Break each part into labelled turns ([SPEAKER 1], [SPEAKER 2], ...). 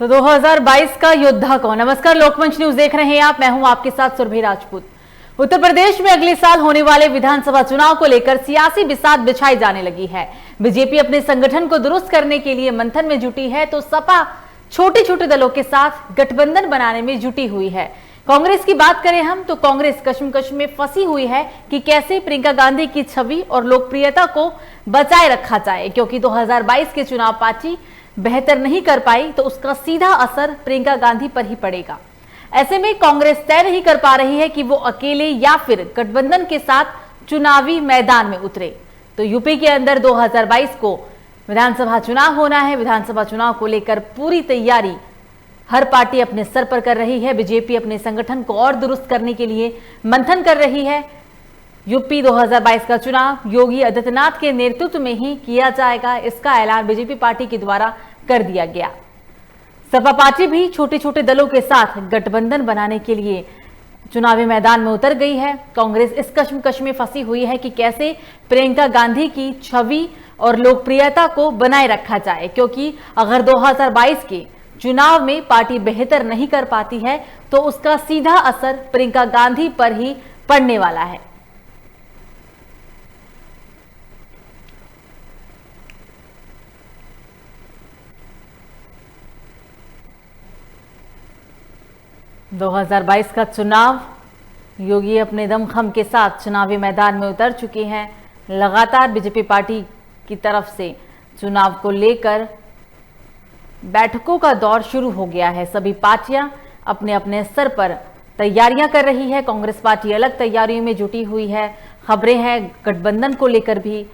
[SPEAKER 1] तो 2022 का योद्धा कौन। नमस्कार, लोकमंच न्यूज देख रहे हैं आप। मैं हूं आपके साथ सुरभि राजपूत। उत्तर प्रदेश में अगले साल होने वाले विधानसभा चुनाव को लेकर सियासी बिसात बिछाई जाने लगी है। बीजेपी अपने संगठन को दुरुस्त करने के लिए मंथन में जुटी है, तो सपा छोटे छोटे दलों के साथ गठबंधन बनाने में जुटी हुई है। कांग्रेस की बात करें हम, तो कांग्रेस कश्मकश में फंसी हुई है कि कैसे प्रियंका गांधी की छवि और लोकप्रियता को बचाए रखा जाए, क्योंकि 2022 के चुनाव पार्टी बेहतर नहीं कर पाई तो उसका सीधा असर प्रियंका गांधी पर ही पड़ेगा। ऐसे में कांग्रेस तय नहीं कर पा रही है कि वो अकेले या फिर गठबंधन के साथ चुनावी मैदान में उतरे। तो यूपी के अंदर 2022 को विधानसभा चुनाव होना है। विधानसभा चुनाव को लेकर पूरी तैयारी हर पार्टी अपने स्तर पर कर रही है। बीजेपी अपने संगठन को और दुरुस्त करने के लिए मंथन कर रही है। यूपी 2022 का चुनाव योगी आदित्यनाथ के नेतृत्व में ही किया जाएगा, इसका ऐलान बीजेपी पार्टी के द्वारा कर दिया गया। सपा पार्टी भी छोटे छोटे दलों के साथ गठबंधन बनाने के लिए चुनावी मैदान में उतर गई है। कांग्रेस इस कश्मकश में फंसी हुई है कि कैसे प्रियंका गांधी की छवि और लोकप्रियता को बनाए रखा जाए, क्योंकि अगर 2022 के चुनाव में पार्टी बेहतर नहीं कर पाती है तो उसका सीधा असर प्रियंका गांधी पर ही पड़ने वाला है। – 2022 का चुनाव योगी अपने दमखम के साथ चुनावी मैदान में उतर चुकी हैं। लगातार बीजेपी पार्टी की तरफ से चुनाव को लेकर बैठकों का दौर शुरू हो गया है। सभी पार्टियां अपने अपने स्तर पर तैयारियां कर रही है। कांग्रेस पार्टी अलग तैयारियों में जुटी हुई है। खबरें हैं गठबंधन को लेकर भी।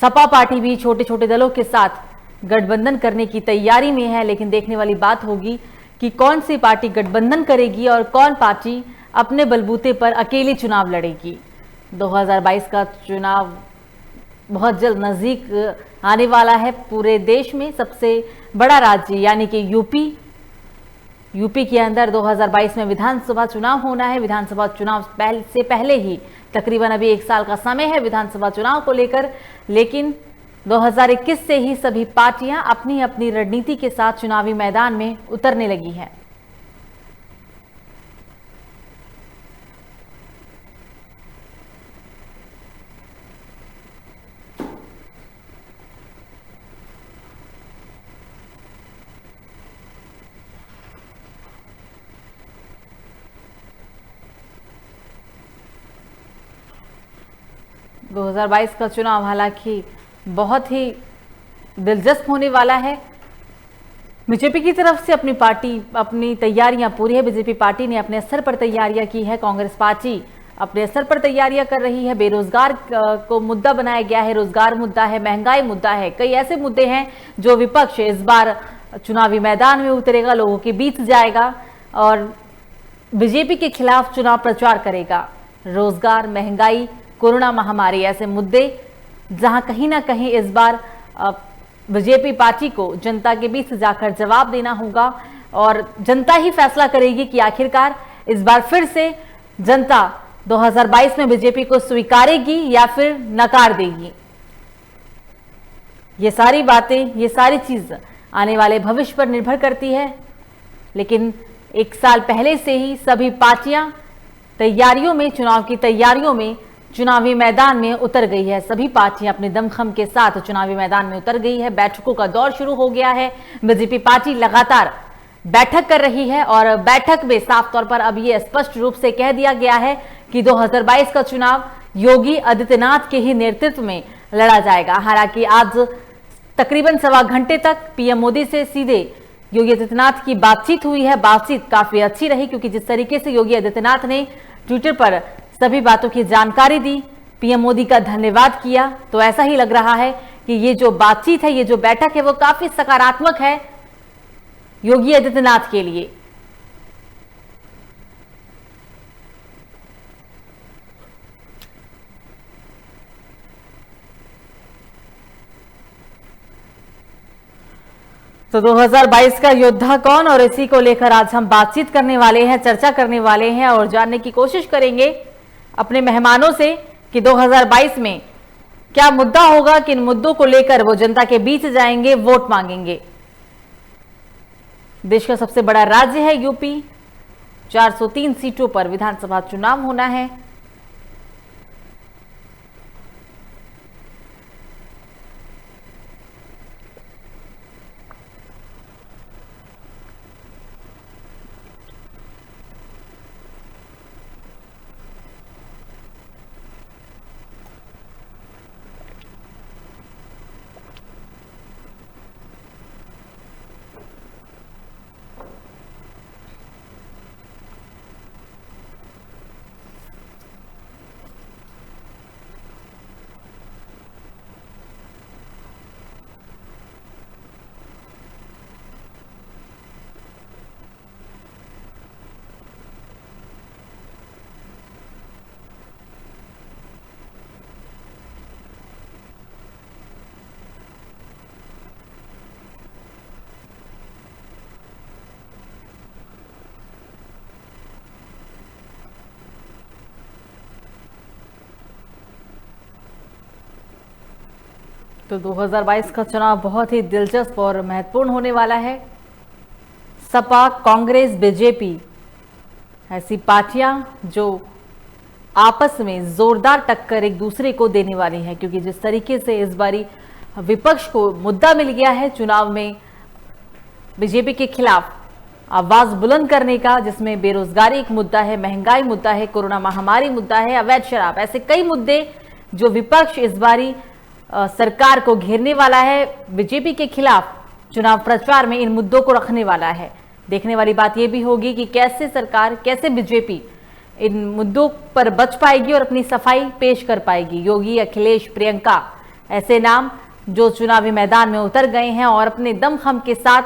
[SPEAKER 1] सपा पार्टी भी छोटे छोटे दलों के साथ गठबंधन करने की तैयारी में है, लेकिन देखने वाली बात होगी कि कौन सी पार्टी गठबंधन करेगी और कौन पार्टी अपने बलबूते पर अकेले चुनाव लड़ेगी। 2022 का चुनाव बहुत जल्द नजदीक आने वाला है। पूरे देश में सबसे बड़ा राज्य यानी कि यूपी के अंदर 2022 में विधानसभा चुनाव होना है। विधानसभा चुनाव से पहले ही तकरीबन अभी 1 साल का समय है विधानसभा चुनाव को लेकर, लेकिन 2021 से ही सभी पार्टियां अपनी अपनी रणनीति के साथ चुनावी मैदान में उतरने लगी हैं। दो 2022 का चुनाव हालांकि बहुत ही दिलचस्प होने वाला है। बीजेपी की तरफ से अपनी तैयारियां पूरी है। बीजेपी पार्टी ने अपने स्तर पर तैयारियां की है। कांग्रेस पार्टी अपने स्तर पर तैयारियां कर रही है। बेरोजगार को मुद्दा बनाया गया है। रोजगार मुद्दा है, महंगाई मुद्दा है, कई ऐसे मुद्दे हैं जो विपक्ष इस बार चुनावी मैदान में उतरेगा, लोगों के बीच जाएगा और बीजेपी के खिलाफ चुनाव प्रचार करेगा। रोजगार, महंगाई, कोरोना महामारी ऐसे मुद्दे जहां कहीं ना कहीं इस बार बीजेपी पार्टी को जनता के बीच जाकर जवाब देना होगा और जनता ही फैसला करेगी कि आखिरकार इस बार फिर से जनता 2022 में बीजेपी को स्वीकारेगी या फिर नकार देगी। ये सारी बातें, ये सारी चीज आने वाले भविष्य पर निर्भर करती है, लेकिन 1 साल पहले से ही सभी पार्टियां तैयारियों में, चुनाव की तैयारियों में चुनावी मैदान में उतर गई है। सभी पार्टियां अपने दमखम के साथ चुनावी मैदान में उतर गई है। बैठकों का दौर शुरू हो गया है। बीजेपी पार्टी लगातार बैठक कर रही है और बैठक में साफ तौर पर अब ये स्पष्ट रूप से कह दिया गया है कि 2022 का चुनाव योगी आदित्यनाथ के ही नेतृत्व में लड़ा जाएगा। हालांकि आज तकरीबन 1.25 घंटे तक पीएम मोदी से सीधे योगी आदित्यनाथ की बातचीत हुई है। बातचीत काफी अच्छी रही, क्योंकि जिस तरीके से योगी आदित्यनाथ ने ट्विटर पर सभी बातों की जानकारी दी, पीएम मोदी का धन्यवाद किया, तो ऐसा ही लग रहा है कि ये जो बातचीत है, ये जो बैठक है, वो काफी सकारात्मक है योगी आदित्यनाथ के लिए। तो 2022 का योद्धा कौन, और इसी को लेकर आज हम बातचीत करने वाले हैं, चर्चा करने वाले हैं और जानने की कोशिश करेंगे अपने मेहमानों से कि 2022 में क्या मुद्दा होगा, किन मुद्दों को लेकर वो जनता के बीच जाएंगे, वोट मांगेंगे। देश का सबसे बड़ा राज्य है यूपी। 403 सीटों पर विधानसभा चुनाव होना है। तो 2022 का चुनाव बहुत ही दिलचस्प और महत्वपूर्ण होने वाला है। सपा, कांग्रेस, बीजेपी ऐसी पार्टियां जो आपस में जोरदार टक्कर एक दूसरे को देने वाली हैं, क्योंकि जिस तरीके से इस बारी विपक्ष को मुद्दा मिल गया है चुनाव में बीजेपी के खिलाफ आवाज बुलंद करने का, जिसमें बेरोजगारी एक मुद्दा है, महंगाई मुद्दा है, कोरोना महामारी मुद्दा है, अवैध शराब, ऐसे कई मुद्दे जो विपक्ष इस बारी सरकार को घेरने वाला है। बीजेपी के खिलाफ चुनाव प्रचार में इन मुद्दों को रखने वाला है। देखने वाली बात यह भी होगी कि कैसे सरकार, कैसे बीजेपी इन मुद्दों पर बच पाएगी और अपनी सफाई पेश कर पाएगी। योगी, अखिलेश, प्रियंका ऐसे नाम जो चुनावी मैदान में उतर गए हैं और अपने दमखम के साथ,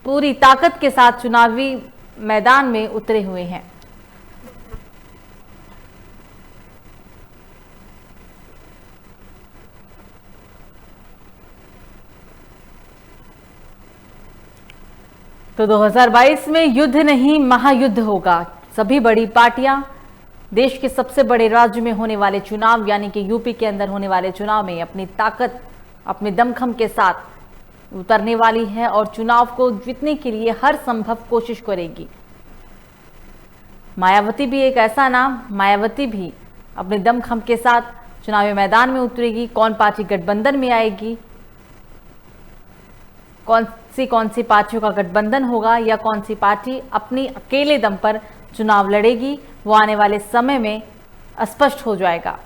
[SPEAKER 1] पूरी ताकत के साथ चुनावी मैदान में उतरे हुए हैं। तो 2022 में युद्ध नहीं महायुद्ध होगा। सभी बड़ी पार्टियां देश के सबसे बड़े राज्य में होने वाले चुनाव यानी कि यूपी के अंदर होने वाले चुनाव में अपनी ताकत, अपने दमखम के साथ उतरने वाली है और चुनाव को जीतने के लिए हर संभव कोशिश करेगी। मायावती भी एक ऐसा नाम, मायावती भी अपने दमखम के साथ चुनावी मैदान में उतरेगी। कौन पार्टी गठबंधन में आएगी, कौन सी पार्टियों का गठबंधन होगा या कौन सी पार्टी अपनी अकेले दम पर चुनाव लड़ेगी, वो आने वाले समय में स्पष्ट हो जाएगा।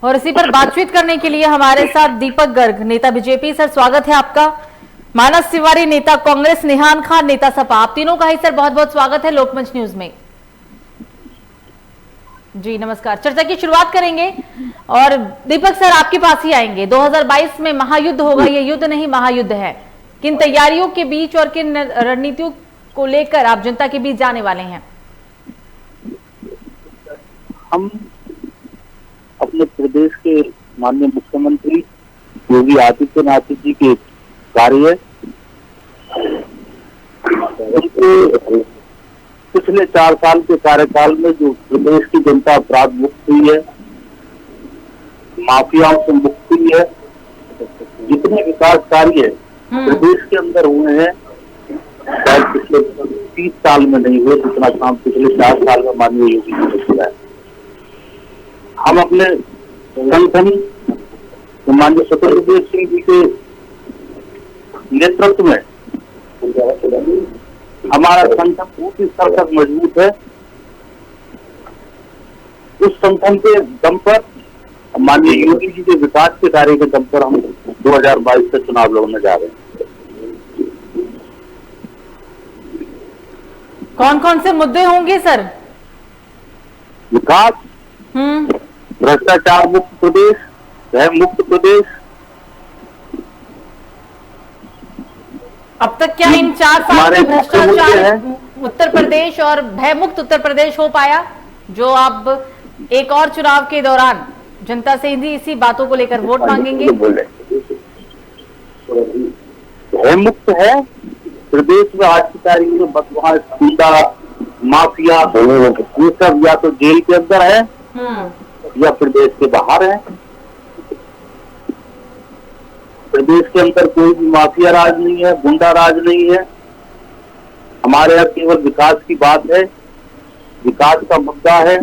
[SPEAKER 1] और इसी पर बातचीत करने के लिए हमारे साथ दीपक गर्ग, नेता बीजेपी। सर, स्वागत है आपका। मानस तिवारी, नेता कांग्रेस, निहान खान, नेता सपा, आप तीनों का ही सर बहुत बहुत स्वागत है लोकमंच न्यूज में। जी नमस्कार। चर्चा की शुरुआत करेंगे और दीपक सर आपके पास ही आएंगे। 2022 में महायुद्ध होगा, ये युद्ध नहीं महायुद्ध है। किन तैयारियों के बीच और किन रणनीतियों को लेकर आप जनता के बीच जाने वाले हैं?
[SPEAKER 2] हम अपने प्रदेश के माननीय मुख्यमंत्री योगी आदित्यनाथ जी के कार्य पिछले 4 साल के कार्यकाल में जो प्रदेश की जनता अपराध मुक्त हुई है, माफियाओं से मुक्त हुई है, जितने विकास कार्य प्रदेश के अंदर हुए हैं शायद पिछले 30 साल में नहीं हुए जितना काम पिछले 4 साल में माननीय योगी जी ने किया है। हम अपने संगठन माननीय स्वतंत्र सिंह जी के नेतृत्व में हमारा संगठन पूरी स्तर तक मजबूत है। उस संगठन के दम पर, माननीय योगी जी के विकास के कार्य के दम पर हम 2022 से चुनाव लड़ने जा रहे हैं।
[SPEAKER 1] कौन कौन से मुद्दे होंगे सर?
[SPEAKER 2] विकास, भ्रष्टाचार मुक्त प्रदेश, भय मुक्त प्रदेश।
[SPEAKER 1] अब तक क्या इन 4 साल
[SPEAKER 2] हमारे
[SPEAKER 1] में भ्रष्टाचार
[SPEAKER 2] हैं।
[SPEAKER 1] उत्तर प्रदेश और भयमुक्त उत्तर प्रदेश हो पाया, जो अब एक और चुनाव के दौरान जनता से इसी बातों को लेकर वोट मांगेंगे?
[SPEAKER 2] भयमुक्त है प्रदेश में आज की तारीख में, बस वहाँ गुंडा माफिया ये सब या तो जेल के अंदर है या प्रदेश के बाहर है। प्रदेश के अंदर कोई भी माफिया राज नहीं है, गुंडा राज नहीं है। हमारे यहाँ केवल विकास की बात है, विकास का मुद्दा है,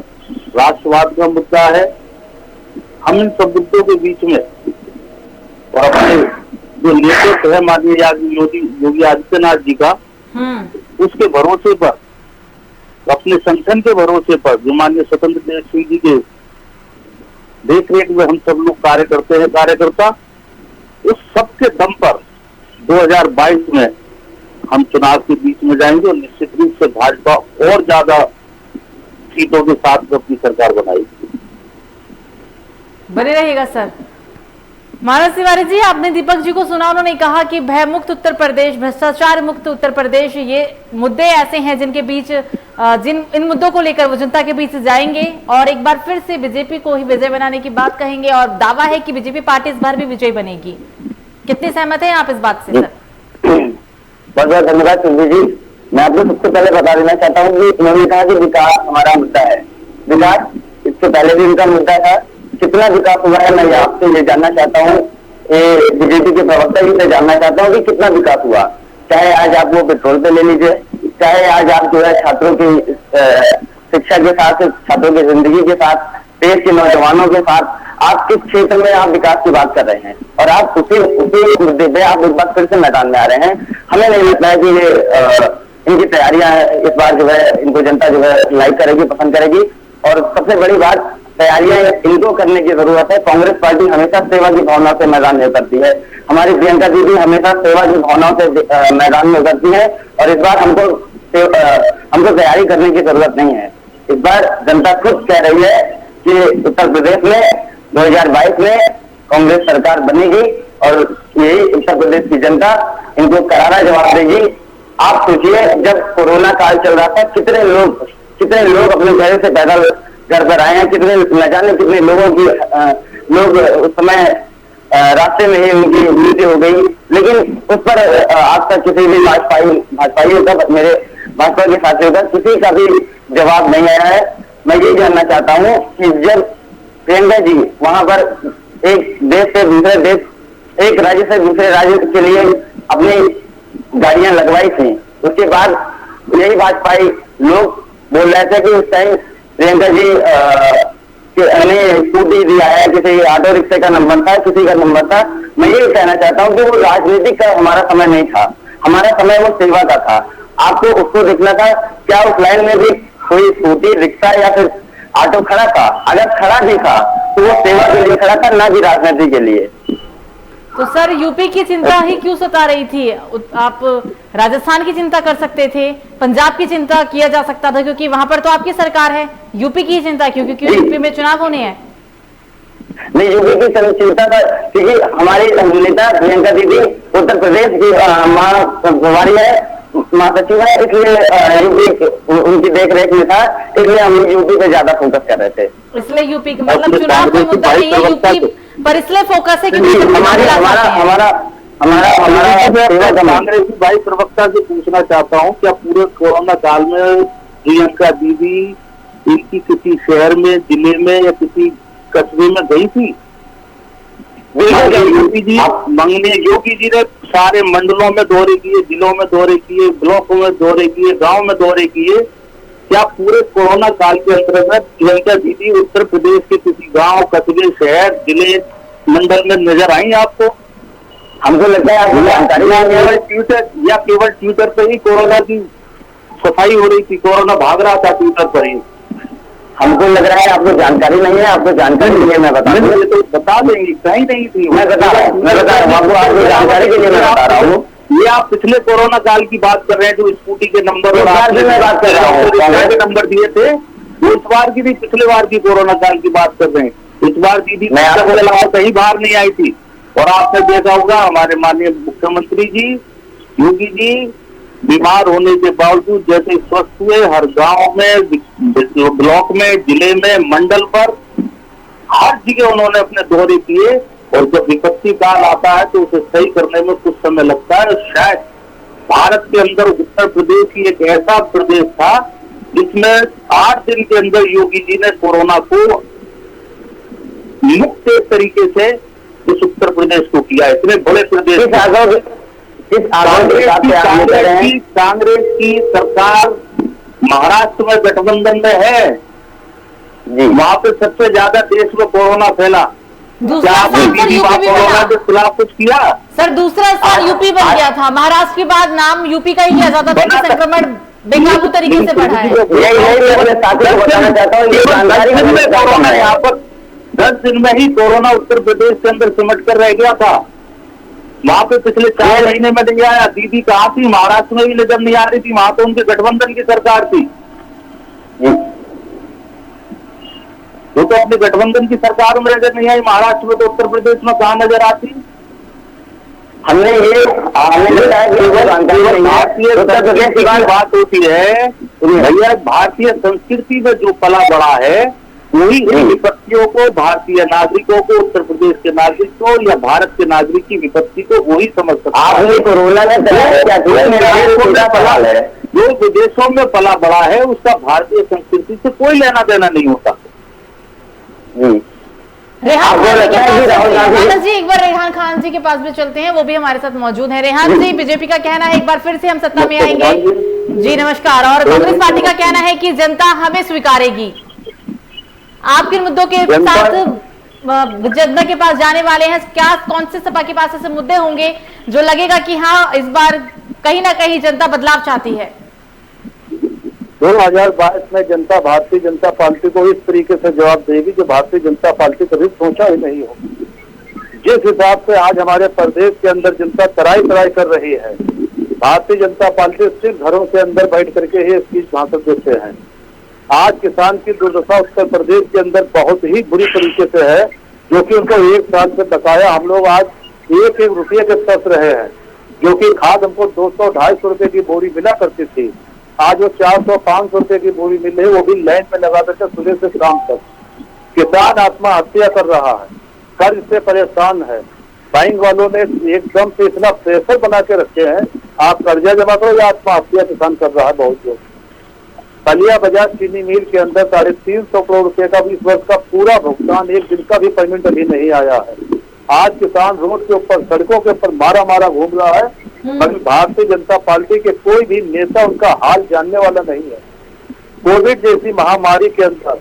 [SPEAKER 2] राष्ट्रवाद का मुद्दा है। हम इन सब मुद्दों के बीच में और अपने जो नेतृत्व है माननीय योगी आदित्यनाथ जी का, उसके भरोसे पर, अपने संगठन के भरोसे पर, जो माननीय स्वतंत्र देव सिंह जी के देख रेख में हम सब लोग कार्य करते हैं, कार्यकर्ता, उस सबके दम पर 2022 में हम चुनाव के बीच में जाएंगे और निश्चित रूप से भाजपा और ज्यादा सीटों के साथ अपनी सरकार बनाएगी।
[SPEAKER 1] बने रहेगा सर। मानस तिवारी जी, आपने दीपक जी को सुना, उन्होंने कहा कि भय मुक्त उत्तर प्रदेश, भ्रष्टाचार मुक्त उत्तर प्रदेश, ये मुद्दे ऐसे हैं जिनके बीच इन मुद्दों को लेकर वो जनता के बीच जाएंगे और एक बार फिर से बीजेपी को ही विजय बनाने की बात कहेंगे और दावा है कि बीजेपी पार्टी इस बार भी विजयी बनेगी। कितने सहमत हैं आप इस बात से सर?
[SPEAKER 3] बहुत बहुत धन्यवाद सुरभि जी। मैं आपको सबसे पहले बता देना चाहता हूँ कि उन्होंने कहा कि विकास हमारा मुद्दा है। विकास इससे पहले भी उनका मुद्दा था। कितना विकास हुआ है मैं आपसे ये जानना चाहता हूँ, बीजेपी के प्रवक्ता जी से जानना चाहता हूँ कि कितना विकास हुआ। चाहे आज आप वो पेट्रोल पे ले लीजिए, चाहे आज आप जो है छात्रों की शिक्षा के साथ, छात्रों की जिंदगी के साथ, देश के नौजवानों के साथ आप किस क्षेत्र में आप विकास की बात कर रहे हैं और आप उसी मुद्दे पे आप एक बार फिर से मैदान में आ रहे हैं। हमें नहीं लगता है कि ये इनकी तैयारियां इस बार जो है इनको जनता जो है लाइक करेगी, पसंद करेगी। और सबसे बड़ी बात, तैयारियां इनको करने की जरूरत है। कांग्रेस पार्टी हमेशा सेवा की भावना से मैदान में उतरती है। हमारी प्रियंका दीदी हमेशा सेवा की भावना से मैदान में उतरती है और इस बार हमको तैयारी करने की जरूरत नहीं है। इस बार जनता खुद कह रही है कि उत्तर प्रदेश में 2022 में कांग्रेस सरकार बनेगी और यही उत्तर प्रदेश की जनता इनको करारा जवाब देगी। आप सोचिए, जब कोरोना काल चल रहा था, कितने लोग अपने घर से पैदल घर पर आए हैं, कितने न जाने कितने लोगों की लोग उस समय रास्ते में ही उनकी मृत्यु हो गई। लेकिन उस पर आज तक किसी भी भाजपाइयों का, मेरे भाजपा के साथियों का किसी का भी जवाब नहीं आया है। मैं ये जानना चाहता हूँ कि जब प्रियंका जी वहां पर एक देश से दूसरे देश, एक राज्य से दूसरे राज्य के लिए अपनी गाड़ियां लगवाई थी, उसके बाद यही भाजपाई लोग बोल रहे थे कि उस टाइम प्रियंका जी ने स्कूटी दिया है, किसी ऑटो रिक्शे का नंबर था, किसी का नंबर था। मैं ये कहना चाहता हूँ कि वो राजनीतिक का हमारा समय नहीं था, हमारा समय वो सेवा का था। आपको उसको देखना था, क्या उस लाइन में भी कोई स्कूटी, रिक्शा या फिर ऑटो खड़ा था? अगर खड़ा भी था तो वो सेवा के लिए खड़ा था, ना कि राजनीति के लिए।
[SPEAKER 1] तो सर, यूपी की चिंता ही क्यों सता रही थी? आप राजस्थान की चिंता कर सकते थे, पंजाब की चिंता किया जा सकता था क्योंकि वहां पर तो आपकी सरकार है। यूपी की चिंता क्यों? क्योंकि यूपी में चुनाव होने हैं।
[SPEAKER 3] नहीं, यूपी की चिंता था क्योंकि हमारी नेता प्रियंका दीदी उत्तर प्रदेश की महाप्रभारी है, महासचिव है, इसलिए यूपी उनकी देख रेख में था, इसलिए हम यूपी पे ज्यादा फोकस कर रहे थे।
[SPEAKER 1] इसलिए यूपी का मतलब चुनाव का मुद्दा नहीं है यूपी पर, इसलिए फोकस है क्योंकि
[SPEAKER 2] कांग्रेसी भाई प्रवक्ता से पूछना चाहता हूँ, क्या पूरे कोरोना काल में प्रियंका दीदी इनकी किसी शहर में, जिले में या किसी कस्बे में गई थी? योगी जी ने सारे मंडलों में दौरे किए, जिलों में दौरे किए, ब्लॉकों में दौरे किए, गांव में दौरे किए। क्या पूरे कोरोना काल के अंतर्गत प्रियंका दीदी उत्तर प्रदेश के किसी गांव, कस्बे, शहर, जिले, मंडल में नजर आई आपको?
[SPEAKER 3] हमको लगता है आपको जानकारी
[SPEAKER 2] केवल ट्विटर पर ही कोरोना की सफाई हो रही थी, कोरोना भाग रहा था ट्विटर पर ही?
[SPEAKER 3] हमको लग रहा है आपको जानकारी नहीं है। आपको जानकारी नहीं है, मैं बता
[SPEAKER 2] देंगे, कहीं नहीं थी।
[SPEAKER 3] मैं बता रहा हूँ आपको जानकारी के लिए मैं बता रहा हूँ।
[SPEAKER 2] ये आप पिछले कोरोना काल की बात कर रहे हैं, जो स्कूटी के नंबर और
[SPEAKER 3] बात कर रहा हूँ,
[SPEAKER 2] के नंबर दिए थे, वो इस बार की भी पिछले बार की कोरोना काल की बात कर रहे हैं। इस बार दीदी कहीं बाहर नहीं आई थी। और आपने देखा होगा हमारे माननीय मुख्यमंत्री जी योगी जी बीमार होने के बावजूद जैसे स्वस्थ हुए, हर गांव में, ब्लॉक में, जिले में, मंडल पर हर जगह उन्होंने अपने दौरे किए। और जब विपत्ति काल आता है तो उसे सही करने में कुछ समय लगता है। शायद भारत के अंदर उत्तर प्रदेश ही एक ऐसा प्रदेश था जिसमें 8 दिन के अंदर योगी जी ने कोरोना को मुक्त तरीके से इस उत्तर प्रदेश को किया। इतने बड़े प्रदेश कांग्रेस की सरकार महाराष्ट्र में गठबंधन में है, वहां पे सबसे ज्यादा देश में कोरोना फैला। क्या आपने कोरोना के खिलाफ कुछ किया?
[SPEAKER 1] सर दूसरा स्थान यूपी बन गया था, महाराष्ट्र के बाद नाम यूपी का ही लिया जाता था कि संक्रमण बेकाबू तरीके से बढ़ा है।
[SPEAKER 2] कोरोना यहाँ पर 10 दिन में ही कोरोना उत्तर प्रदेश के अंदर सिमट कर रह गया था। वहां पे पिछले 4 महीने में नहीं आया। दीदी कहाँ थी? महाराष्ट्र में भी नजर नहीं आ रही थी, वहां तो उनके गठबंधन की सरकार थी। वो तो अपने गठबंधन की सरकार में नजर नहीं आई, महाराष्ट्र में तो उत्तर प्रदेश में कहाँ नजर आती?
[SPEAKER 3] हमने ये
[SPEAKER 2] भारतीय बात होती है भैया, भारतीय संस्कृति में जो पला बड़ा है वही इन विपत्तियों को, भारतीय नागरिकों को, उत्तर प्रदेश के नागरिक को या भारत के नागरिक की विपत्ति को वही समझ सकता है।
[SPEAKER 3] कोरोना
[SPEAKER 2] जो विदेशों में पला बड़ा है उसका भारतीय संस्कृति से कोई लेना देना नहीं होता।
[SPEAKER 1] रेहान जी, एक बार रेहान खान जी के पास भी चलते हैं, वो भी हमारे साथ मौजूद हैं। रेहान जी, बीजेपी का कहना है एक बार फिर से हम सत्ता में आएंगे। जी नमस्कार। और कांग्रेस पार्टी का कहना है कि जनता हमें स्वीकारेगी। आप किन मुद्दों के साथ जनता के पास जाने वाले हैं? क्या कौन से सपा के पास ऐसे मुद्दे होंगे जो लगेगा कि हाँ इस बार कहीं ना कहीं जनता बदलाव चाहती है?
[SPEAKER 2] 2022 में जनता भारतीय जनता पार्टी को इस तरीके से जवाब देगी जो भारतीय जनता पार्टी कभी सोचा ही नहीं हो। जिस हिसाब से आज हमारे प्रदेश के अंदर जनता तराई कर रही है, भारतीय जनता पार्टी सिर्फ घरों के अंदर बैठ करके ही इसकी भाषण देते हैं। आज किसान की दुर्दशा उत्तर प्रदेश के अंदर बहुत ही बुरी तरीके से है, जो कि उनको 1 साल से बकाया हम लोग आज 1-1 रुपये के तरस रहे हैं। जो कि खाद हमको 200-250 रुपए की बोरी मिला करती थी, आज वो 400-500 रुपए की बोरी मिल रही है, वो भी लाइन में लगा देते सुबह से शाम तक। किसान आत्महत्या कर रहा है, कर्ज से परेशान है। बैंक वालों ने एकदम से इतना प्रेशर बना के रखे हैं, आप कर्जा जमा करो या आत्महत्या किसान कर रहा है बहुत लोग। बलिया बजाज चीनी मिल के अंदर 350 करोड़ रुपए का भी इस वर्ष का पूरा भुगतान, एक दिन का भी पेमेंट अभी नहीं आया है। आज किसान रोड के ऊपर, सड़कों के ऊपर मारा घूम रहा है, मगर भारतीय जनता पार्टी के कोई भी नेता उनका हाल जानने वाला नहीं है। कोविड जैसी महामारी के अंदर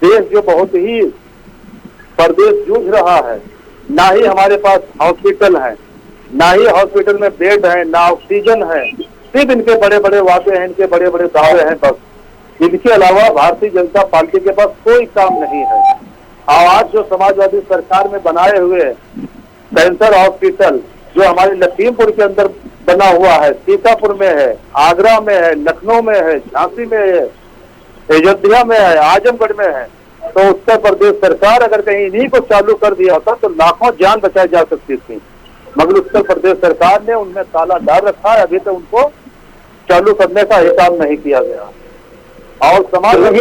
[SPEAKER 2] देश जो बहुत ही प्रदेश जूझ रहा है, ना ही हमारे पास हॉस्पिटल है, ना ही हॉस्पिटल में बेड है, ना ऑक्सीजन है, सिर्फ इनके बड़े बड़े वादे हैं, इनके बड़े बड़े दावे हैं बस। इनके अलावा भारतीय जनता पार्टी के पास कोई काम नहीं है। आज जो समाजवादी सरकार में बनाए हुए कैंसर हॉस्पिटल जो हमारे लखीमपुर के अंदर बना हुआ है, सीतापुर में है, आगरा में है, लखनऊ में है, झांसी में है, अयोध्या में है, आजमगढ़ में है, तो उत्तर प्रदेश सरकार अगर कहीं इन्हीं को चालू कर दिया होता तो लाखों जान बचाई जा सकती थी। मगर उत्तर प्रदेश सरकार ने उनमें ताला डाल रखा है, अभी तक उनको चालू करने का ही काम नहीं किया गया। और समाजवादी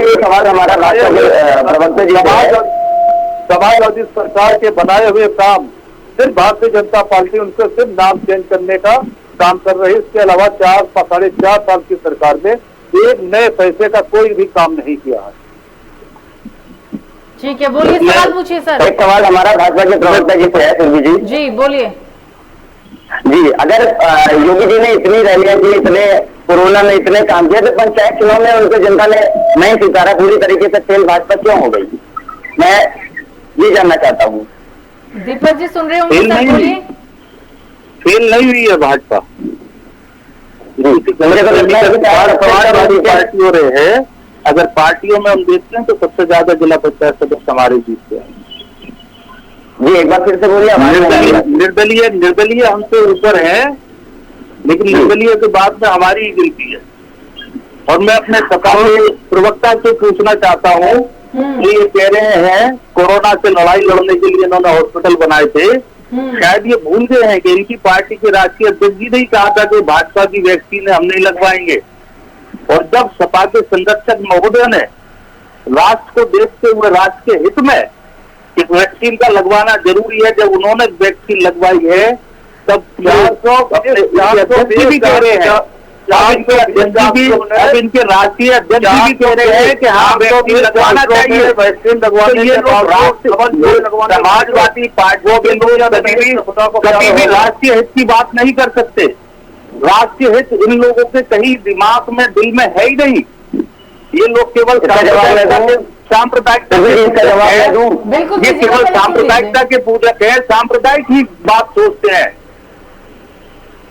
[SPEAKER 2] सरकार के बनाए हुए काम सिर्फ भारतीय जनता पार्टी उनको सिर्फ नाम चेंज करने का काम कर रही है। इसके अलावा 4-4.5 साल की सरकार में एक नए पैसे का कोई भी काम नहीं किया है।
[SPEAKER 1] ठीक है, बोलिए, सवाल पूछिए सर।
[SPEAKER 3] एक सवाल हमारा भाजपा के प्रवक्ता जी से है, सुरभि जी।
[SPEAKER 1] जी बोलिए।
[SPEAKER 3] जी, अगर योगी जी ने इतनी रैलियां की, इतने कोरोना में इतने काम किए, तो पंचायत चुनाव में उनको जनता ने नहीं स्वीकारा, पूरी तरीके से फेल भाजपा क्यों हो गई? मैं ये जानना चाहता हूँ।
[SPEAKER 1] दीपक जी सुन रहे होंगे सर, बोलिए।
[SPEAKER 2] फेल नहीं हुई है भाजपा, पार्टी हो रहे हैं। अगर पार्टियों में हम देखते हैं तो सबसे ज्यादा जिला पंचायत सदस्य हमारे जीतते हैं।
[SPEAKER 3] जी एक बार फिर से बोलिए।
[SPEAKER 2] निर्दलीय हमसे ऊपर है, लेकिन निर्दलीय के बाद में हमारी ही गिनती है। और मैं अपने सपा प्रवक्ता से पूछना चाहता हूँ, ये कह रहे हैं कोरोना से लड़ाई लड़ने के लिए इन्होंने हॉस्पिटल बनाए थे, शायद ये भूल गए हैं कि इनकी पार्टी के राष्ट्रीय अध्यक्ष जी ने ही कहा था कि भाजपा की वैक्सीन हम नहीं लगवाएंगे। और जब सपा के संरक्षक महोदय ने राष्ट्र को देखते हुए राष्ट्र के हित में कि वैक्सीन का लगवाना जरूरी है, जब उन्होंने वैक्सीन लगवाई है तब 400 भी कह रहे हैं, अब इनके राष्ट्रीय अध्यक्ष भी कह रहे हैं कि हाँ वैक्सीन लगवाना चाहिए। वैक्सीन लगवाने के समाजवादी पार्टियों के लोग कभी भी राष्ट्रीय हित की बात नहीं कर सकते। राष्ट्रीय हित इन लोगों के कहीं दिमाग में दिल में है ही नहीं। ये लोग केवल सांप्रदायिकता ये केवल सांप्रदायिकता के पूजक है, सांप्रदायिक ही बात सोचते हैं।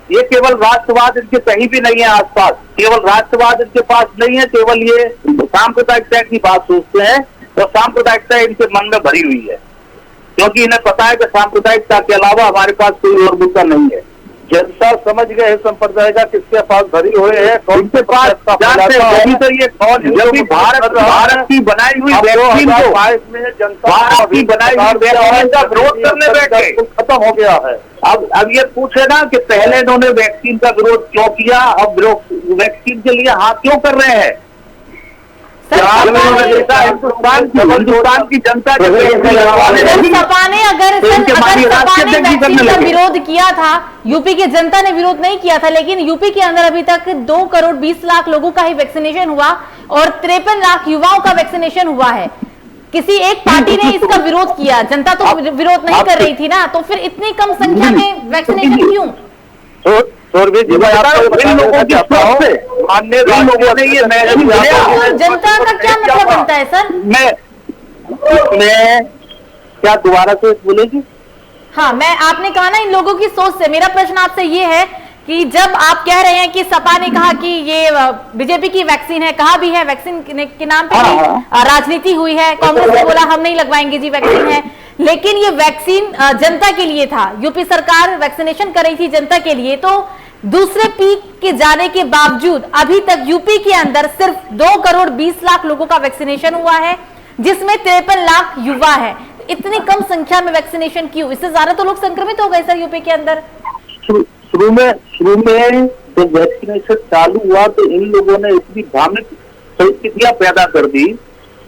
[SPEAKER 2] ये केवल राष्ट्रवाद इनके कहीं भी नहीं है आसपास, केवल राष्ट्रवाद इनके पास नहीं है, केवल ये सांप्रदायिकता की बात सोचते हैं और सांप्रदायिकता इनके मन में भरी हुई है, क्योंकि इन्हें पता है कि सांप्रदायिकता के अलावा हमारे पास कोई और मुद्दा नहीं है। जनता समझ गए संप्रदाय का किसके पास भरी हुए है, कौन से पास जानते तो ये कौन, जब भी भारत की बनाई हुई वैक्सीन को भारत की बनाई हुई वैक्सीन का विरोध करने बैठे खत्म हो गया है। अब ये पूछे ना कि पहले इन्होंने वैक्सीन का विरोध क्यों किया, अब वैक्सीन के लिए हाथ क्यों कर रहे हैं। हिंदुस्तान की जनता
[SPEAKER 1] सपा ने अगर वैक्सीन का विरोध किया था, यूपी की जनता ने विरोध नहीं किया था, लेकिन यूपी के अंदर अभी तक 2 करोड़ 20 लाख लोगों का ही वैक्सीनेशन हुआ और 53 लाख युवाओं का वैक्सीनेशन हुआ है। किसी एक पार्टी ने इसका विरोध किया, जनता तो विरोध नहीं कर रही थी ना, तो फिर इतनी कम संख्या में वैक्सीनेशन क्यों? जनता का क्या मतलब बनता है सर?
[SPEAKER 2] मैं क्या दोबारा से बोलेगी?
[SPEAKER 1] हाँ, आपने कहा ना इन लोगों की सोच से, मेरा प्रश्न आपसे ये है कि जब आप कह रहे हैं कि सपा ने कहा कि ये बीजेपी की वैक्सीन है, कहा भी है वैक्सीन के नाम पे राजनीति हुई है, कांग्रेस ने बोला हम नहीं लगवाएंगे जी वैक्सीन है, लेकिन ये वैक्सीन जनता के लिए था, यूपी सरकार वैक्सीनेशन कर रही थी जनता के लिए, तो दूसरे पीक के जाने के बावजूद अभी तक यूपी के अंदर सिर्फ 2 करोड़ 20 लाख लोगों का वैक्सीनेशन हुआ है, जिसमें 53 लाख युवा है। इतनी कम संख्या में वैक्सीनेशन क्यों? इससे ज्यादा तो लोग संक्रमित हो गए सर यूपी के अंदर।
[SPEAKER 2] शुरू में जब वैक्सीनेशन चालू हुआ तो इन लोगों ने इतनी भ्रामक परिस्थितियां पैदा कर दी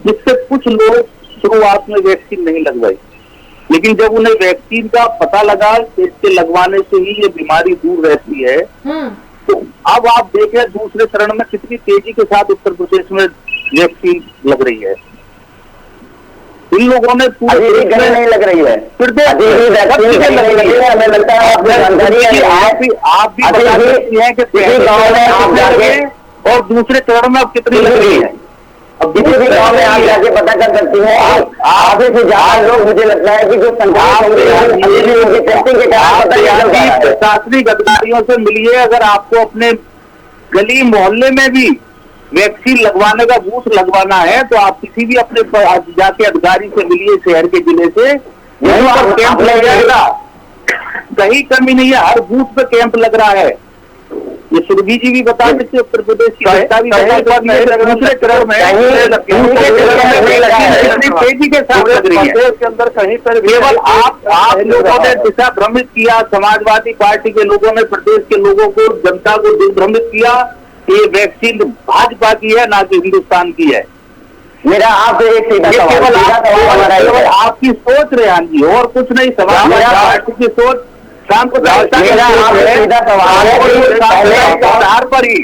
[SPEAKER 2] जिससे कुछ लोग शुरुआत में वैक्सीन नहीं लगवाई, लेकिन जब उन्हें वैक्सीन का पता लगा कि इसके लगवाने से ही ये बीमारी दूर रहती है, तो अब आप देखें दूसरे चरण में कितनी तेजी के साथ उत्तर प्रदेश में वैक्सीन लग रही है। इन लोगों ने
[SPEAKER 3] नहीं लग रही है, हमें लगता है
[SPEAKER 2] आप भी बता सकती हैं कि पहले गाँव में और दूसरे चरण में अब कितनी लग रही है।
[SPEAKER 3] अब किसी भी गाँव में आप जाके पता कर सकती हैं। आप से ज्यादा लोग, मुझे लगता है कि जो
[SPEAKER 2] प्रशासनिक अधिकारियों से मिलिए, अगर आपको अपने गली मोहल्ले में भी वैक्सीन लगवाने का बूथ लगवाना है तो आप किसी भी अपने जाके अधिकारी से मिलिए शहर के जिले से, कैंप लग जाएगा, कहीं कमी नहीं है, हर बूथ पे कैंप लग रहा है। ये सुरभि जी भी बता सकते, उत्तर प्रदेश की जनता भी दूसरे चरण में तेजी के साथ लग रही है के अंदर कहीं पर केवल आप लोगों ने दिशा भ्रमित किया, समाजवादी पार्टी के लोगों ने प्रदेश के लोगों को, जनता को दिग्भ्रमित किया कि ये वैक्सीन भाजपा की है ना कि हिंदुस्तान की है।
[SPEAKER 3] मेरा आपसे एक
[SPEAKER 2] केवल आपकी सोच रेहान जी, और कुछ नहीं, समाजवादी पार्टी की सोच आधार पर ही,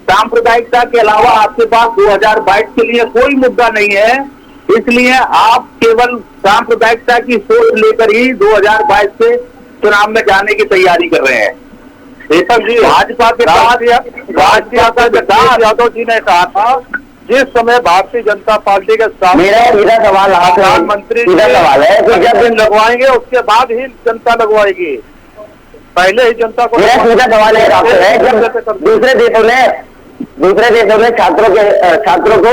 [SPEAKER 2] सांप्रदायिकता के अलावा आपके पास 2022 के लिए कोई मुद्दा नहीं है, इसलिए आप केवल सांप्रदायिकता की सोच लेकर ही 2022 से चुनाव में जाने की तैयारी कर रहे हैं। जी भाजपा के बाद यादव जी ने कहा था, जिस समय भारतीय जनता पार्टी के साथ
[SPEAKER 3] मेरा सवाल
[SPEAKER 2] प्रधानमंत्री सवाल है कि जब दिन लगवाएंगे उसके बाद ही जनता लगवाएगी, पहले ही जनता को।
[SPEAKER 3] मेरा सीधा सवाल है, जब दूसरे देशों में छात्रों को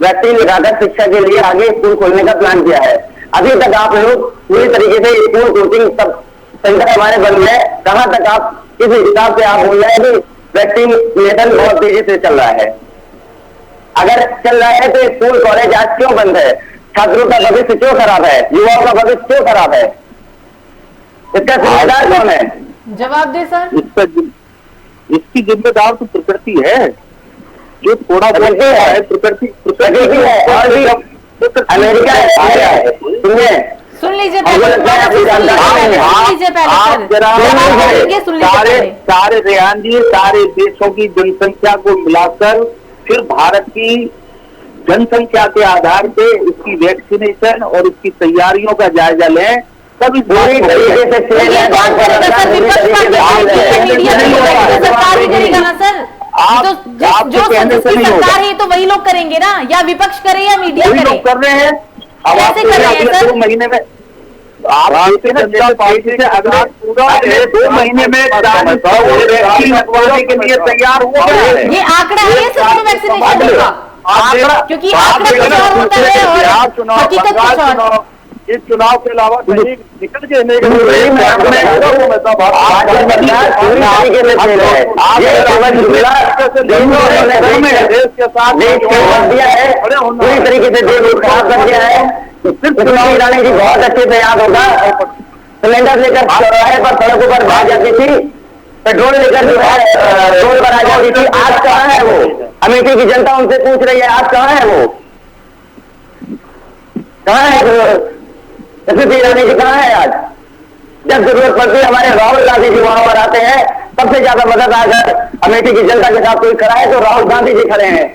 [SPEAKER 3] वैक्सीन लगाकर शिक्षा के लिए आगे स्कूल खोलने का प्लान किया है, अभी तक आप लोग पूरी तरीके से स्कूल कोचिंग सब सेंटर हमारे बंद है, कहाँ तक आप इस हिसाब से आप बोल रहे हैं कि वैक्सीनेशन बहुत तेजी से चल रहा है? अगर चल रहा है तो स्कूल कॉलेज आज क्यों बंद है? छात्रों का भविष्य क्यों खराब है? युवाओं का भविष्य क्यों खराब है? इसका जिम्मेदार कौन है?
[SPEAKER 1] जवाब दे सर।
[SPEAKER 2] इसकी जिम्मेदार तो प्रकृति है, जो थोड़ा
[SPEAKER 3] प्रकृति है,
[SPEAKER 2] प्रकृति
[SPEAKER 3] है और भी अमेरिका है।
[SPEAKER 1] सुन लीजिए पहले
[SPEAKER 2] सारे रेहान जी, सारे देशों की जनसंख्या को मिलाकर फिर भारत की जनसंख्या के आधार पे इसकी वैक्सीनेशन और इसकी तैयारियों का जायजा लें, तब इस
[SPEAKER 3] पूरी तरीके से
[SPEAKER 1] सरकार भी करेगा ना सर। जो सरकार है तो वही लोग करेंगे ना, या विपक्ष करे या मीडिया करे?
[SPEAKER 2] लोग कर रहे हैं। अब
[SPEAKER 1] कैसे कर रहे हैं सर?
[SPEAKER 2] 2 महीने में आप जनता पार्टी से अगले 2 महीने में वैक्सीन लगवाने के लिए तैयार हो गया है।
[SPEAKER 1] ये आंकड़ा है सच में वैक्सीनेशन का, क्योंकि आंकड़ा कुछ और होता है और हकीकत कुछ और।
[SPEAKER 2] इस चुनाव के अलावा कहीं निकल के नहीं
[SPEAKER 3] पूरी तरीके से देश को खराब कर दिया है। चुनाव लड़ाने की बहुत अच्छे से याद होगा, सिलेंडर लेकर चौराहे पर सड़कों पर भाग जाती थी, पेट्रोल लेकर जो है रोड पर आ जाती थी। आज कहाँ है वो? अमेठी की जनता उनसे पूछ रही है, आज कहाँ है वो? कहाँ है स्मृति ईरानी जी? कहाँ है आज? जब जरूरत पड़ती है हमारे राहुल गांधी जी वहां पर आते हैं, सबसे ज्यादा मदद अगर अमेठी की जनता के साथ कोई खड़ा है तो राहुल गांधी जी खड़े हैं।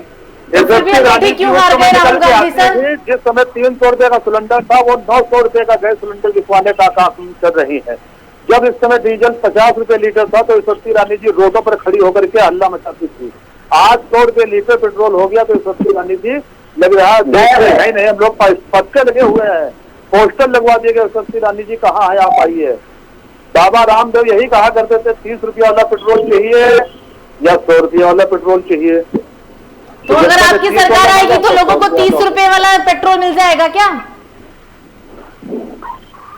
[SPEAKER 1] क्यों हार गए राहुल गांधी सर?
[SPEAKER 2] जिस समय 300 रुपए का सिलेंडर था, वो 900 रुपए का गैस सिलेंडर बिकवाने का काम कर रही है। जब इस समय डीजल 50 रुपए लीटर था तो स्मृति ईरानी जी रोडों पर खड़ी होकर के हल्ला मचाती थी। आज 100 रुपए लीटर पेट्रोल हो गया तो स्मृति ईरानी जी लग रहा है नहीं, हम लोग पक्के लगे हुए हैं, पोस्टर लगवा दिए गए, स्मृति ईरानी जी कहाँ है, आप आइए। बाबा रामदेव यही कहा करते थे, 30 रुपया वाला पेट्रोल चाहिए या 100 रुपया वाला पेट्रोल चाहिए।
[SPEAKER 1] तो अगर आपकी सरकार आएगी तो लोगों को 30 रुपए वाला पेट्रोल मिल जाएगा क्या?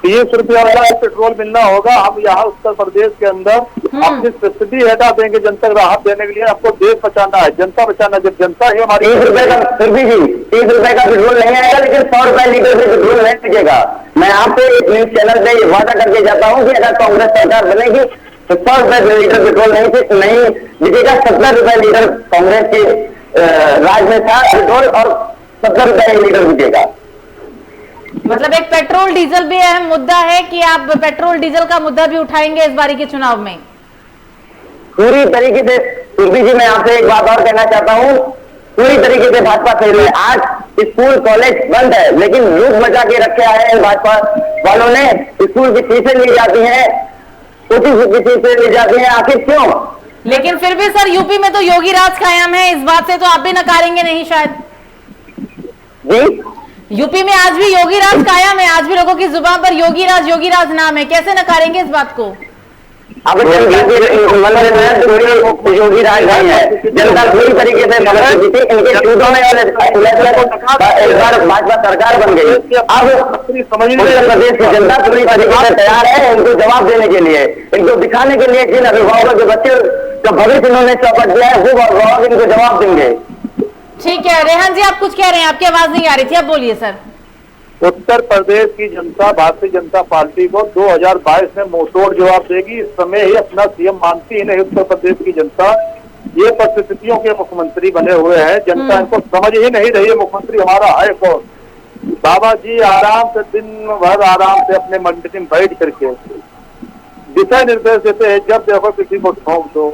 [SPEAKER 2] 30 रुपया वाला पेट्रोल मिलना होगा। हम यहाँ उत्तर प्रदेश के अंदर अपनी सब्सिडी हटा देंगे जनता को राहत देने के लिए। आपको देश बचाना है, जनता बचाना। जब जनता ही हमारी
[SPEAKER 3] 30 रुपए का, फिर भी जी 30 रुपए का पेट्रोल नहीं आएगा, लेकिन 100 रुपए लीटर से पेट्रोल नहीं बिकेगा। मैं आपको एक न्यूज चैनल पे वादा करके जाता हूँ कि अगर कांग्रेस सरकार बनेगी तो 100 रुपए लीटर पेट्रोल नहीं बिकेगा। 70 रुपए लीटर कांग्रेस के राज में था पेट्रोल और 70 रुपए लीटर बिकेगा।
[SPEAKER 1] मतलब एक पेट्रोल डीजल भी अहम मुद्दा है कि आप पेट्रोल डीजल का मुद्दा भी उठाएंगे इस बारी के चुनाव में?
[SPEAKER 3] पूरी तरीके से सुरभि जी, मैं आपसे एक बात और कहना चाहता हूँ, पूरी तरीके से भाजपा सही है। आज स्कूल कॉलेज बंद है, लेकिन लूट मचा के रखे आए हैं भाजपा वालों ने। स्कूल की फीसें ली जाती है, कोचिंग की फीसें ली जाती है, आखिर क्यों?
[SPEAKER 1] लेकिन फिर भी सर यूपी में तो योगी राज कायम है, इस बात से तो आप भी नकारेंगे नहीं शायद?
[SPEAKER 3] जी,
[SPEAKER 1] यूपी में आज भी योगी राज कायम है, आज भी लोगों की जुबान पर योगी राज नाम है, कैसे नकारेंगे इस बात को?
[SPEAKER 3] अब योगी राज नहीं है, जनता पूरी तरीके से इनके चूटों में एक बार भाजपा सरकार बन गई। अब उत्तर प्रदेश की जनता पूरी तरीके से तैयार है इनको जवाब देने के लिए, इनको दिखाने के लिए जिन अभिभावकों के बच्चे का भविष्य इन्होंने चौपट दिया है, वो अभिभावक इनको जवाब देंगे।
[SPEAKER 1] ठीक है रेहान जी, आप कुछ कह रहे हैं, आपकी आवाज नहीं आ रही थी, आप बोलिए सर।
[SPEAKER 2] उत्तर प्रदेश की जनता भारतीय जनता पार्टी को 2022 में मुंहतोड़ जवाब देगी। इस समय ही अपना सीएम मानती ही नहीं उत्तर प्रदेश की जनता। ये परिस्थितियों के मुख्यमंत्री बने हुए हैं, जनता इनको समझ ही नहीं रही है मुख्यमंत्री हमारा है कौन। बाबा जी आराम से दिन भर आराम से अपने मंडी में बैठ करके दिशा निर्देश देते हैं, जब देखो किसी को ठोक दो,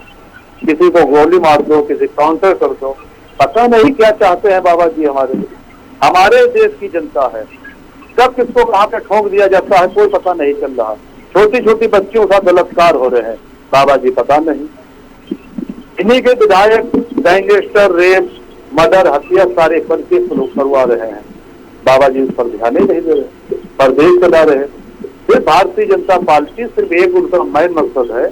[SPEAKER 2] किसी को गोली मार दो, किसी काउंटर कर दो। पता नहीं क्या चाहते हैं बाबा जी हमारे देश की जनता है। कब किसको कहाँ पे ठोक दिया जाता है कोई पता नहीं चल रहा। छोटी छोटी बच्चियों का बलात्कार हो रहे हैं बाबा जी, पता नहीं। इन्हीं के विधायक गैंगस्टर, रेप, मर्डर, हत्या सारे करके करवा रहे हैं। बाबा जी उस पर ध्यान ही नहीं दे रहे, प्रदेश चला रहे। फिर भारतीय जनता पार्टी सिर्फ एक उनका मेन मकसद है,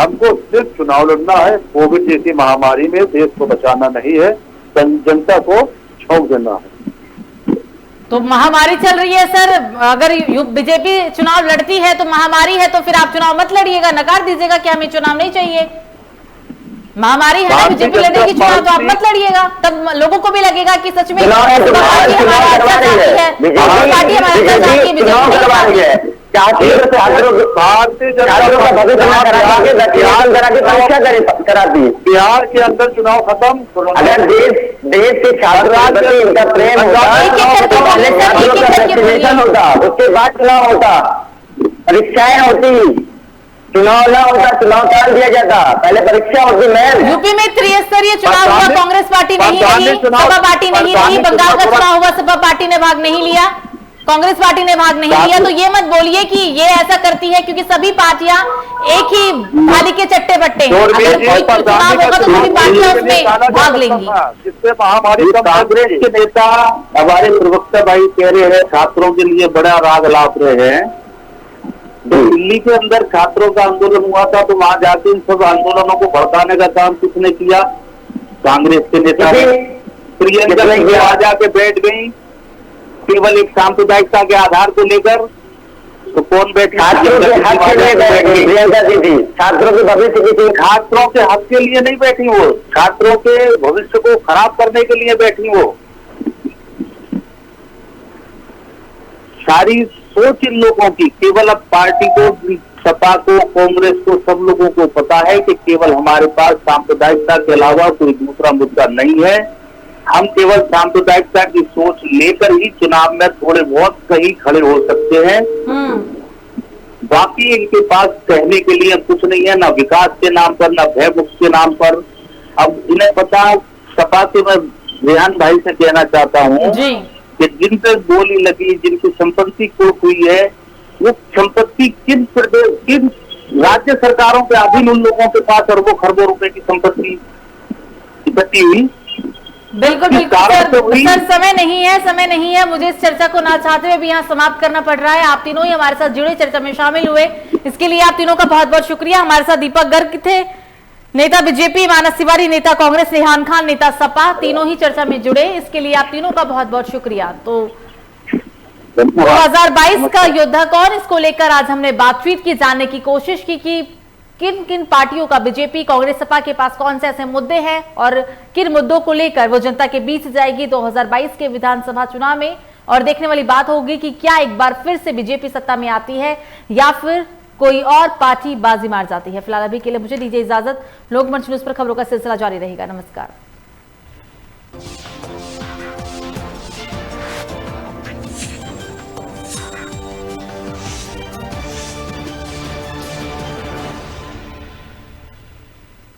[SPEAKER 2] हमको सिर्फ चुनाव लड़ना है। कोविड जैसी महामारी में देश को बचाना नहीं है, जनता को छोंक देना है।
[SPEAKER 1] तो महामारी चल रही है सर, अगर बीजेपी चुनाव लड़ती है तो महामारी है, तो फिर आप चुनाव मत लड़िएगा, नकार दीजिएगा कि हमें चुनाव नहीं चाहिए। महामारी है ना, बीजेपी लड़ेगी चुनाव तो आप मत लड़िएगा, तब लोगों को भी लगेगा कि सच में पार्टी हमारे अच्छा चाहती है, पार्टी हमारे अच्छा चाहती है,
[SPEAKER 2] भारतीय
[SPEAKER 3] छात्रों का भविष्य न करा के परीक्षा कराती है।
[SPEAKER 2] बिहार के अंदर चुनाव खत्म।
[SPEAKER 3] अगर देश के छात्रों का प्रेम होता, पहले छात्रों का वैक्सीनेशन होता, उसके बाद चुनाव होता, परीक्षाएं होती, चुनाव ना होता, चुनाव टाल दिया जाता, पहले परीक्षा होती। मैम
[SPEAKER 1] यूपी में त्रिस्तरीय चुनाव हुआ, कांग्रेस पार्टी नहीं रही, सपा पार्टी नहीं रही, बंगाल का चुनाव हुआ, सपा पार्टी ने भाग नहीं लिया, कांग्रेस पार्टी ने भाग नहीं लिया। तो ये मत बोलिए कि ये ऐसा करती है क्योंकि सभी पार्टियां एक ही थाली के चट्टे बट्टे हैं। अगर कोई चुनाव होगा तो सभी पार्टियां उसमें भाग लेंगी।
[SPEAKER 2] जिससे महामारी कांग्रेस के नेता हमारे प्रवक्ता भाई कह रहे हैं छात्रों के लिए बड़ा राग लाप रहे हैं। दिल्ली के अंदर छात्रों का आंदोलन हुआ था तो वहां जाके इन सब आंदोलनों को भड़काने का काम किसने किया? कांग्रेस के नेता प्रियंका वहां जाके बैठ गई केवल एक सांप्रदायिकता के आधार को लेकर। तो कौन बैठ
[SPEAKER 3] छात्रों के हक के लिए प्रियंका दीदी, छात्रों के भविष्य के लिए,
[SPEAKER 2] छात्रों के हक के लिए नहीं बैठी वो, छात्रों के भविष्य को खराब करने के लिए बैठी वो। सारी सोच इन लोगों की, केवल अब पार्टी को, सपा को, कांग्रेस को, सब लोगों को पता है कि केवल हमारे पास सांप्रदायिकता के अलावा कोई दूसरा मुद्दा नहीं है। हम केवल सांप्रदायिकता की सोच लेकर ही चुनाव में थोड़े बहुत सही खड़े हो सकते हैं। बाकी इनके पास कहने के लिए कुछ नहीं है, ना विकास के नाम पर, ना भय मुक्त के नाम पर। अब इन्हें पता, सपा से मैं रेहान भाई से कहना चाहता हूँ कि जिन पर गोली लगी, जिनकी संपत्ति कुर्क हुई है, वो संपत्ति किन राज्य सरकारों के अधीन उन लोगों के पास अरबों खरबों रुपए की संपत्ति इकट्ठी हुई।
[SPEAKER 1] बिल्कुल सर, समय नहीं है, मुझे इस चर्चा को ना चाहते हुए भी यहाँ समाप्त करना पड़ रहा है। आप तीनों ही हमारे साथ जुड़े, चर्चा में शामिल हुए, इसके लिए आप तीनों का बहुत बहुत शुक्रिया। हमारे साथ दीपक गर्ग थे, नेता बीजेपी, मानस तिवारी नेता कांग्रेस, रेहान खान नेता सपा, तीनों ही चर्चा में जुड़े, इसके लिए आप तीनों का बहुत बहुत शुक्रिया। तो 2022 का योद्धा कौन, इसको लेकर आज हमने बातचीत की, जानने की कोशिश की कि किन किन पार्टियों का, बीजेपी, कांग्रेस, सपा के पास कौन से ऐसे मुद्दे हैं और किन मुद्दों को लेकर वो जनता के बीच जाएगी 2022 के विधानसभा चुनाव में। और देखने वाली बात होगी कि क्या एक बार फिर से बीजेपी सत्ता में आती है या फिर कोई और पार्टी बाजी मार जाती है। फिलहाल अभी के लिए मुझे दीजिए इजाजत। लोकमंच न्यूज पर खबरों का सिलसिला जारी रहेगा। नमस्कार।